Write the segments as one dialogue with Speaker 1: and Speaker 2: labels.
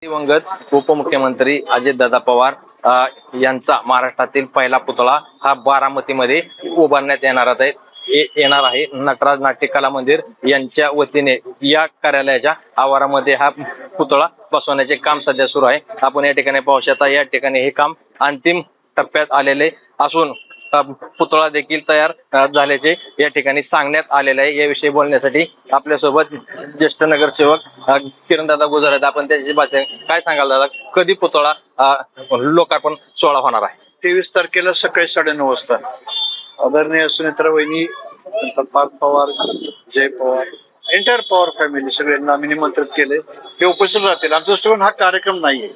Speaker 1: दिवंगत उपमुख्यमंत्री अजितदादा पवार यांचा महाराष्ट्रातील पहिला पुतळा हा बारामतीमध्ये उभारण्यात येणार आहे. नटराज नाट्य कला मंदिर यांच्या वतीने या कार्यालयाच्या आवारामध्ये हा पुतळा बसवण्याचे काम सध्या सुरू आहे. आपण या ठिकाणी पाहू शकता, या ठिकाणी हे काम अंतिम टप्प्यात आलेले असून पुतळा देखील तयार झाल्याचे या ठिकाणी सांगण्यात आलेले आहे. याविषयी बोलण्यासाठी आपल्यासोबत ज्येष्ठ नगरसेवक किरणदादा गुजर आहेत. आपण त्याची बातमी काय सांगाल दादा, कधी पुतळा लोकार्पण सोहळा होणार आहे?
Speaker 2: 23 तारखेला सकाळी 9:30 वाजता आदरणीय सुनेत्रा वहिनी, पार्थ पवार, जय पवार, एंटायर पवार फॅमिली सगळ्यांना आम्ही निमंत्रित केले. ते उपस्थित राहतील. आमच्या दृष्टीकोन हा कार्यक्रम नाहीये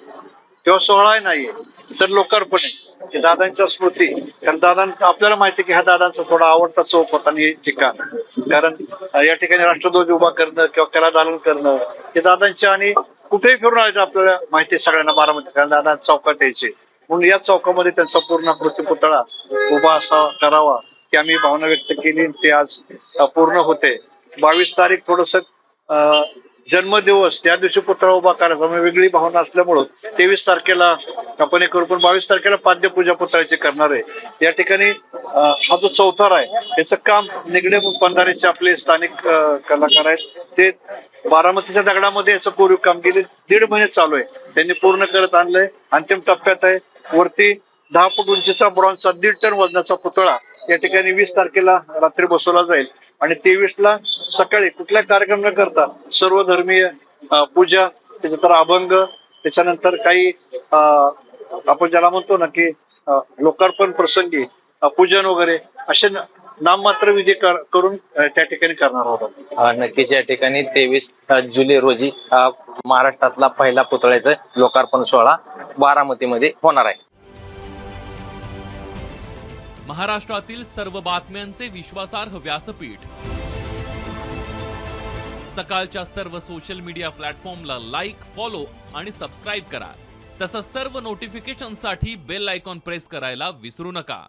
Speaker 2: किंवा सोहळा नाहीये, तर लोकार्पण आहे. दादांच्या स्मृती, कारण दादांना आपल्याला माहिती आहे की हा दादांचा थोडा आवडता चौक होता आणि ठिकाण, कारण या ठिकाणी राष्ट्रध्वज उभा करणं किंवा कला दालन करणं हे दादांच्या, आणि कुठेही फिरून आले आपल्याला माहिती आहे सगळ्यांना बारामती, कारण दादा चौकात यायचे. म्हणून या चौकामध्ये त्यांचा पूर्ण प्रतिपुतळा उभा असा करावा की आम्ही भावना व्यक्त केली. ते आज पूर्ण होते. 22 तारीख थोडस जन्मदिवस, त्या दिवशी पुतळा उभा करायचा, वेगळी भावना असल्यामुळं 23 तारखेला आपण हे करू. पण 22 तारखेला पाद्यपूजा पुतळ्याची करणार आहे. या ठिकाणी हा जो चौथार आहे याचं काम निगडे बंधारेचे आपले स्थानिक कलाकार आहेत, ते बारामतीच्या दगडामध्ये याचं कोरीव काम गेले 1.5 महिने चालू आहे. त्यांनी पूर्ण करत आणलंय. अंतिम टप्प्यात आहे. वरती 10 फूट उंचीचा ब्रॉन्झचा 1.5 टन वजनाचा पुतळा या ठिकाणी 20 तारखेला रात्री बसवला जाईल आणि 23ला सकाळी कुठला कार्यक्रम न करता सर्वधर्मीय पूजा, त्याच्यानंतर अभंग, त्याच्यानंतर काही आपण ज्याला म्हणतो ना की लोकार्पण प्रसंगी पूजन वगैरे असे नाममात्र विधी करून त्या ठिकाणी करणार होता.
Speaker 1: नक्कीच या ठिकाणी 23 जुलै रोजी महाराष्ट्रातला पहिला पुतळ्याचं लोकार्पण सोहळा बारामतीमध्ये होणार आहे.
Speaker 3: महाराष्ट्रातील सर्व बातम्यांचे विश्वासार्ह व्यासपीठ, सकाळच्या सर्व सोशल मीडिया प्लॅटफॉर्मला लाईक, फॉलो आणि सबस्क्राईब करा. तसंच सर्व नोटिफिकेशनसाठी बेल आयकॉन प्रेस करायला विसरू नका.